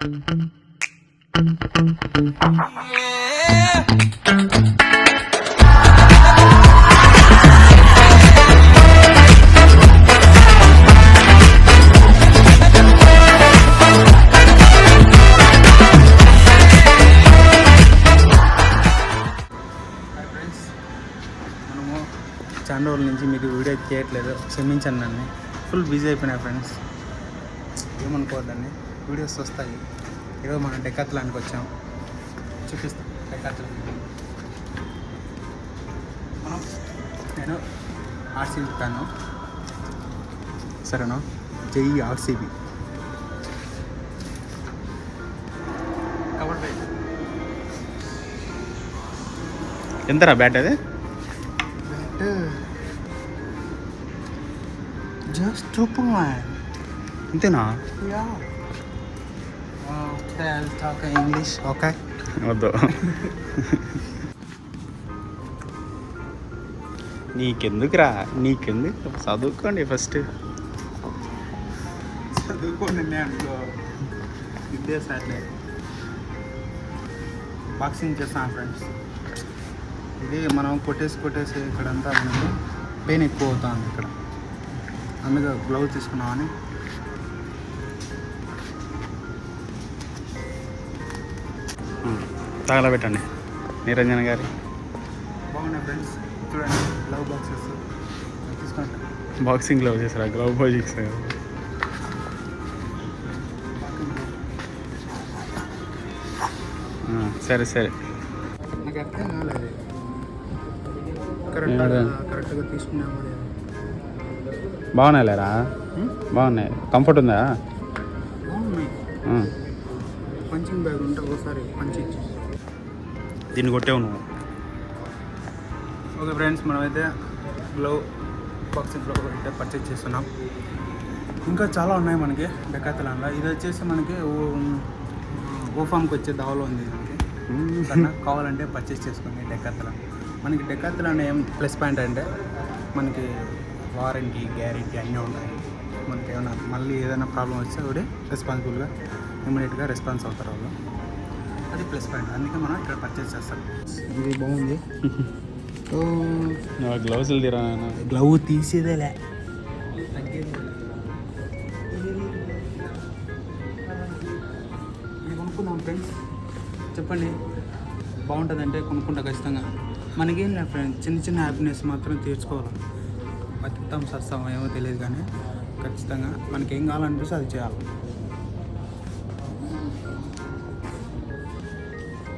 చాలా రోజుల నుంచి మీకు వీడియో చేయట్లేదు, క్షమించండి నన్ను. ఫుల్ బిజీ అయిపోయినా ఫ్రెండ్స్, ఏమనుకోవద్దండి. వీడియోస్ వస్తాయి. ఈరోజు మనం డెకాత్లాన్కి వచ్చాం, చూపిస్తాం డెకాత్లాన్. నేను ఆర్సీబీ ఫ్యాను, సరేనా? జై ఆర్సీబీ. కవర్ బ్యాట్ ఎంతరా బ్యాట్? అది just 2 అంతేనా? Okay, I will talk English. Okay, వద్దు. నీకెందుకురా, నీకెందుకు? చదువుకోండి ఫస్ట్, చదువుకోండి అనుకో. ఇదే సార్లే బాక్సింగ్ చేస్తాను ఫ్రెండ్స్. ఇది మనం కొట్టేసి ఇక్కడంతా మనకి పెయిన్ ఎక్కువ అవుతుంది ఇక్కడ, అందుకే గ్లౌజ్ తీసుకున్నామని. తగలబెట్టండి నిరంజన గారి. బాగున్నాయి ఫ్రెండ్స్, చూడండి గ్లవ్ బాక్సెస్ తీసుకుంటా. బాక్సింగ్ గ్లవ్ చేస్తారా? Glove box. సరే సరే, నాకు అర్థం కాలేదు. కరెక్ట్గా తీసుకున్నాము. బాగున్నాయి లేరా? బాగున్నాయి. కంఫర్ట్ ఉందా? బాగున్నాయి. పంచింగ్ బ్యాగ్ ఉంటే ఒకసారి పంచి దీన్ని కొట్టేవు నువ్వు. ఓకే ఫ్రెండ్స్, మనమైతే గ్లవ్ బాక్సింగ్ గ్లవ్ అయితే పర్చేజ్ చేస్తున్నాం. ఇంకా చాలా ఉన్నాయి మనకి డెకాత్లాన్లో. ఇది వచ్చేసి మనకి ఓఫామ్కి వచ్చే దావలో ఉంది. మనకి కావాలంటే పర్చేజ్ చేసుకోండి డెకాత్లాన్. మనకి డెకాత్లాన్ ఏం ప్లస్ పాయింట్ అంటే మనకి వారంటీ, గ్యారెంటీ అన్నీ ఉంటాయి. మనకి ఏమైనా మళ్ళీ ఏదైనా ప్రాబ్లం వస్తే ఒకటి రెస్పాన్సిబుల్గా ఇమ్మీడియట్గా రెస్పాన్స్ అవుతారు వాళ్ళు. అది ప్లస్ పాయింట్, అందుకే మనం ఇక్కడ పర్చేస్ చేస్తాం. ఇది బాగుంది. గ్లౌస్ తీరా? గ్లవ్ తీసేదేలే, ఇది కొనుక్కుందాం ఫ్రెండ్స్. చెప్పండి, బాగుంటుందంటే కొనుక్కుంటా ఖచ్చితంగా. మనకేం లేదు ఫ్రెండ్స్, చిన్న చిన్న హ్యాపీనెస్ మాత్రం తీర్చుకోవాలి. బతుకుతాం సస్తాం ఏమో తెలియదు, కానీ ఖచ్చితంగా మనకి ఏం కావాలనిపిస్తే అది చేయాలి.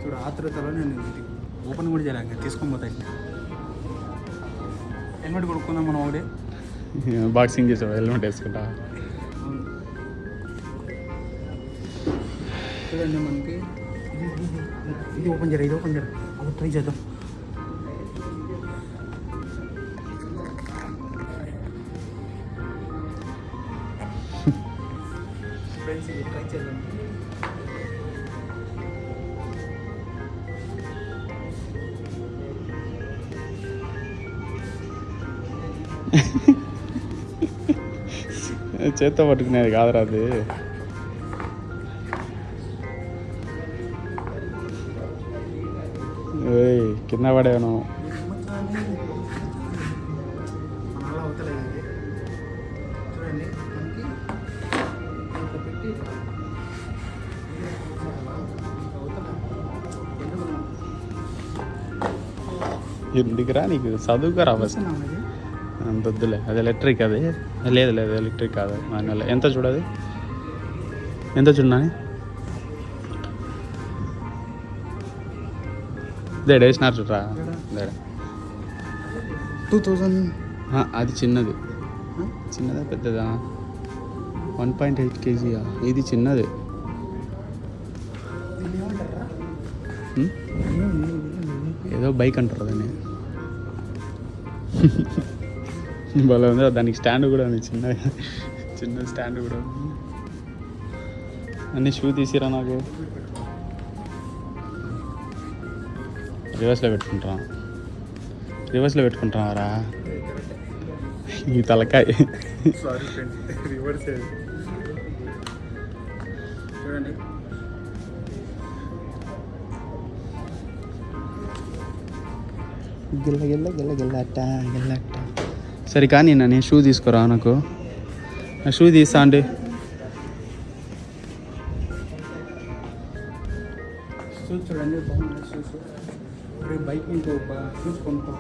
చూడు, ఆతృతలో నేను ఇది ఓపెన్ కూడా చేయలేక తీసుకొని పోతా. హెల్మెట్ కొనుక్కుందాం మనం ఒకటి. బాక్సింగ్ చేసావు, హెల్మెట్ వేసుకుంటా. చూడండి, మనకి ఇది ఓపెన్ చేయరా, ఇది ఓపెన్ చేయరా, అది ట్రై చేద్దాం. ఫ్రెండ్స్, ఇది ట్రై చేద్దాం. చేత్తో పట్టుకునేది కాదురా అది. కింద పడేను. ఎందుకురా నీకు? చదువుకోరా ఫస్ట్. అంత వద్దులే, అది ఎలక్ట్రిక్. అది లేదు లేదు, ఎలక్ట్రిక్ కాదు, మాన్యువల్. ఎంత చూడదు, ఎంత చూడని వేసినారు చూడరా. 2000. అది చిన్నది. చిన్నదా పెద్దదా? 1.8 kg. ఇది చిన్నది. ఏదో బైక్ అంటారు దాన్ని. భలే ఉంది. దానికి స్టాండ్ కూడా ఉంది, చిన్న స్టాండ్ కూడా ఉంది. అన్నీ షూ తీసిరా నాకు. రివర్స్లో పెట్టుకుంటున్నారా? ఈ తలకాయ. Sorry friends, reverse. చూడండి, గిల్ల గిల్ల గిల్ల గిల్లట గిల్లట. సరే కానీ నేను షూ తీసుకురా, నాకు నా షూ తీస్తా అండి. షూస్ చూడండి బాగున్నాయి షూస్. అరే బైక్ ఇంకో షూస్ కొనుక్కో.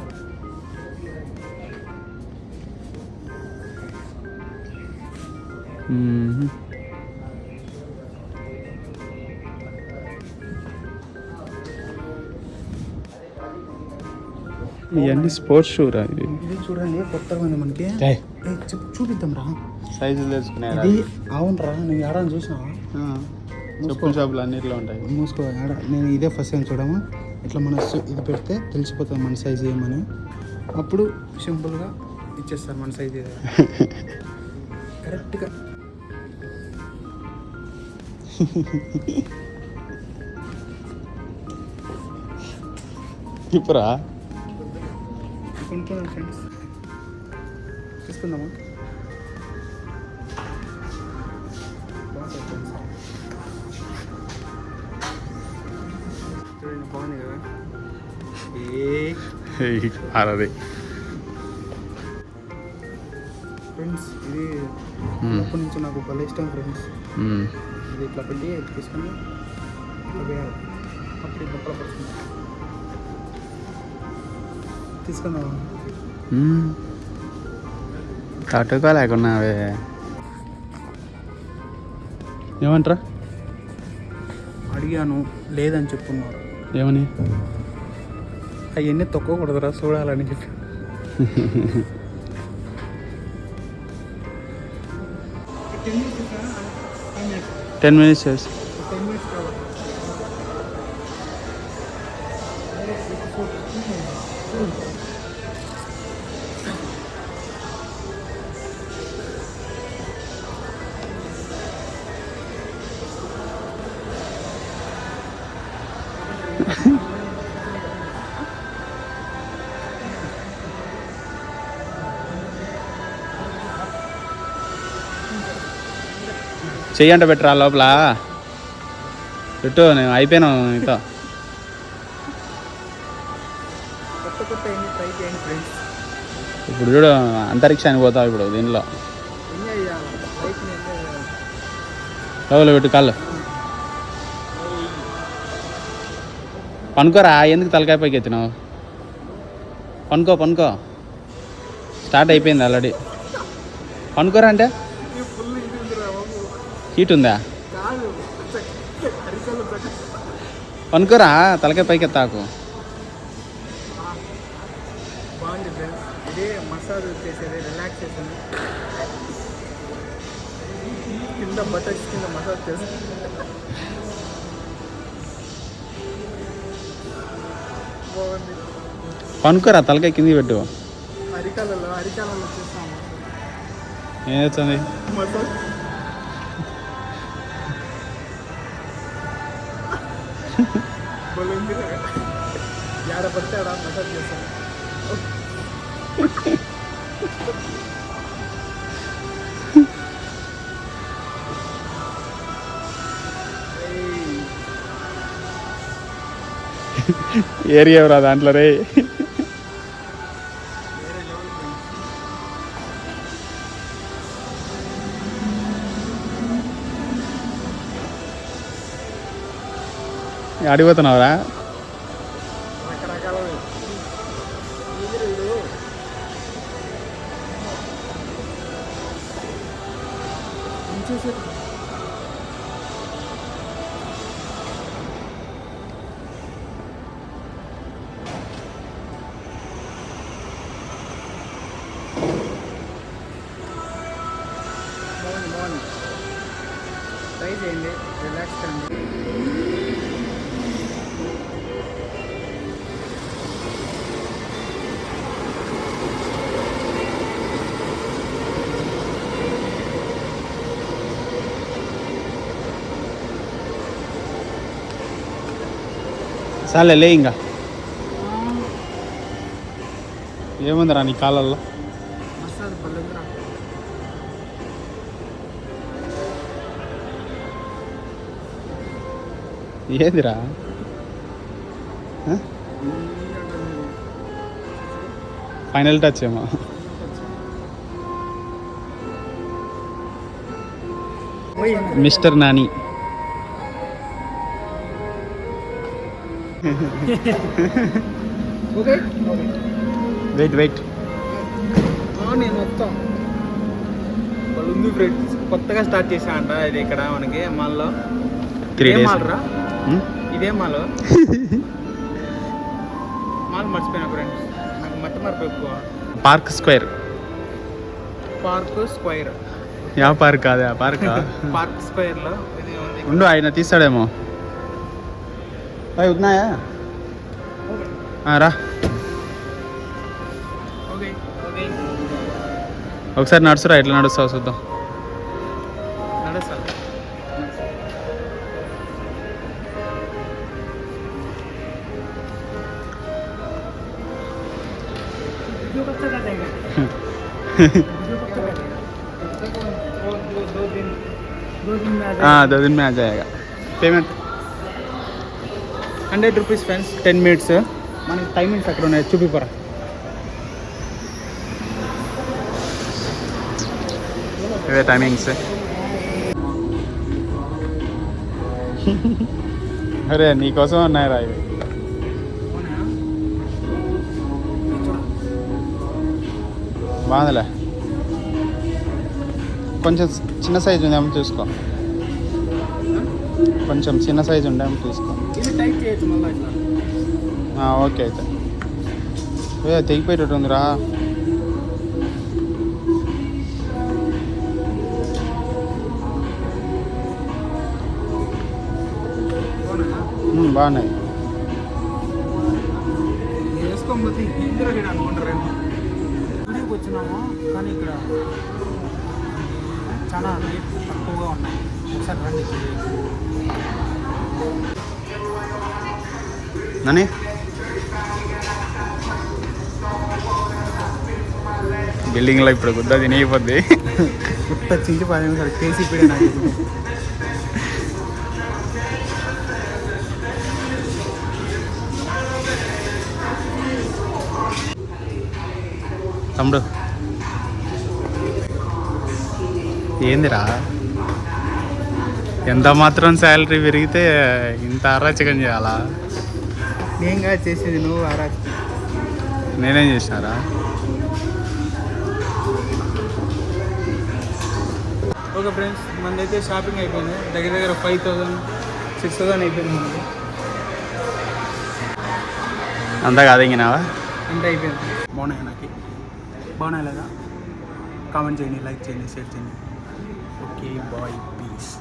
ఇవన్నీ స్పోర్ట్స్ షూ రా. ఇది చూడండి కొత్తగా ఉంది మనకి. చూపిద్దాం రా, సైజులు తెలుసుకునే. ఇది అవునరా, నేను ఏడాది చూసినా చెప్పుల షాపులు అన్నిట్లో ఉంటాయి. మూసుకో ఆడ. నేను ఇదే ఫస్ట్ టైం చూడము. ఇట్లా మన ఇది పెడితే తెలిసిపోతుంది మన సైజు ఏమని. అప్పుడు సింపుల్గా ఇచ్చేస్తారు మన సైజు కరెక్ట్గా. ఇప్పుడా కొనుక్కున్నాం ఫ్రెండ్స్, తీసుకుందామా? చూడండి బాగుంది కదా. అదే ఫ్రెండ్స్, ఇది అప్పటి నుంచి నాకు భలే ఇష్టం ఫ్రెండ్స్. ఇది ఇట్లా పెట్టి తీసుకొని అప్పుడు బొక్కల పడుతుంది. తీసుకుందాం. కట్టుకో లేకున్నా అవే ఏమంటారా? అడిగాను, లేదని చెప్పున్నారు. ఏమని? అవన్నీ తొక్కకూడదురా, చూడాలని చెప్పి. 10 minutes చేసి 10 minutes కావాలి. చెయ్యంట పెట్టరా లోపల పెట్టు. నేను అయిపోయాను మీతో. ఇప్పుడు చూడు, అంతరిక్షానికి పోతావు ఇప్పుడు దీనిలో. లోపల పెట్టు కాళ్ళు. పనుకోరా, ఎందుకు తలకాయ పైకి ఎత్తినావు? పనుకో. స్టార్ట్ అయిపోయింది ఆల్రెడీ. పనుకోరా అంటే హీట్ ఉందా? పనుకోరా, తలకాయ పైకి ఎత్తాకు. బాగుంది ఫ్రెండ్స్, ఇదే మసాజ్ చేసేది, రిలాక్సేషన్. కింద బటర్స్ కింద మసాజ్ చేస్తుంది. బాగుంది. పనుకోరా, తలకాయ కింది పెట్టు. అరికాలలో చేస్తాము. ఏం చేస్తుంది? మసాజ్. ఏడ పడితే ఆడ మసాజ్ చేస్తాను. ఏరియా రా దాంట్లో రే. అడిగిపోతున్నావురా? రకరకాల బాగుంది. ట్రై చేయండి, రిలాక్స్ కండి. చాలే ఇంకా ఏముందిరా నీ కాళ్ళల్లో? ఏందిరా? ఫైనల్ టచ్ ఏమో. మిస్టర్ నాని. Wait wait. నేను వస్తాం. వాళ్ళు ఉంది ఫ్రెండ్స్, కొత్తగా స్టార్ట్ చేశానంట ఇది ఇక్కడ మనకి మాల్లో. 3 days. మాల్రా ఇదే మాల్. మాల్ మర్చిపోయినా ఫ్రెండ్స్, నాకు మట్టి మరపు ఎక్కువ. Park square. Park square. Yeah park కాదు, ఆ పార్క్. పార్క్ స్క్వేర్లో ఇది ఉంది. ఉండు, ఆయన తీస్తాడేమో. అవి ఉన్నాయా? రా ఓకే ఓకే. ఒకసారి నడుచురా, ఎట్లా నడుస్తావు చూద్దాం. నడుస్తా. हाँ 2 दिन में आ जाएगा. Payment 100 rupees friends. 10 minutes. మనకి టైమింగ్స్ అక్కడ ఉన్నాయి, చూపిపోరా. ఇవే టైమింగ్స్. అరే నీకోసం ఉన్నాయిరా ఇవి. బాగుందిలే, కొంచెం చిన్న సైజు ఉందేమో చూసుకో. కొంచెం చిన్న సైజు ఉండేమో చూసుకో. ఇది టైప్ చేయొచ్చు మళ్ళీ ఇట్లా. ఓకే అయితే. తెగిపోయేటట్టు ఉందిరా. బాగున్నాయి. వేసుకోకపోతే ఇందులో అనుకుంటారేమో. వీడియోకి వచ్చినాము కానీ ఇక్కడ చాలా రేట్ తక్కువగా ఉన్నాయి. ఒకసారి రండి. నని బిల్డింగ్లో ఇప్పుడు గుద్ద తినేయిపోద్ది. గుట్ట చించి 10 నిమిషాలు కేసీపీ నాకు. తమ్ముడు ఏందిరా, ఎంత మాత్రం శాలరీ పెరిగితే ఇంత అరాచకం చేయాలా? నేనుగా చేసేది, నువ్వు ఆరాధ. నేనేం చేసినారా? ఓకే ఫ్రెండ్స్, మనదైతే షాపింగ్ అయిపోయింది. దగ్గర దగ్గర 5,000-6,000 అయిపోయింది మనకి. అంతా కాదెంగినావా? అంతా అయిపోయింది. బాగున్నాయి నాకు. బాగున్నాయి లేదా? కామెంట్ చేయండి, లైక్ చేయండి, షేర్ చేయండి. Okay bye, piece.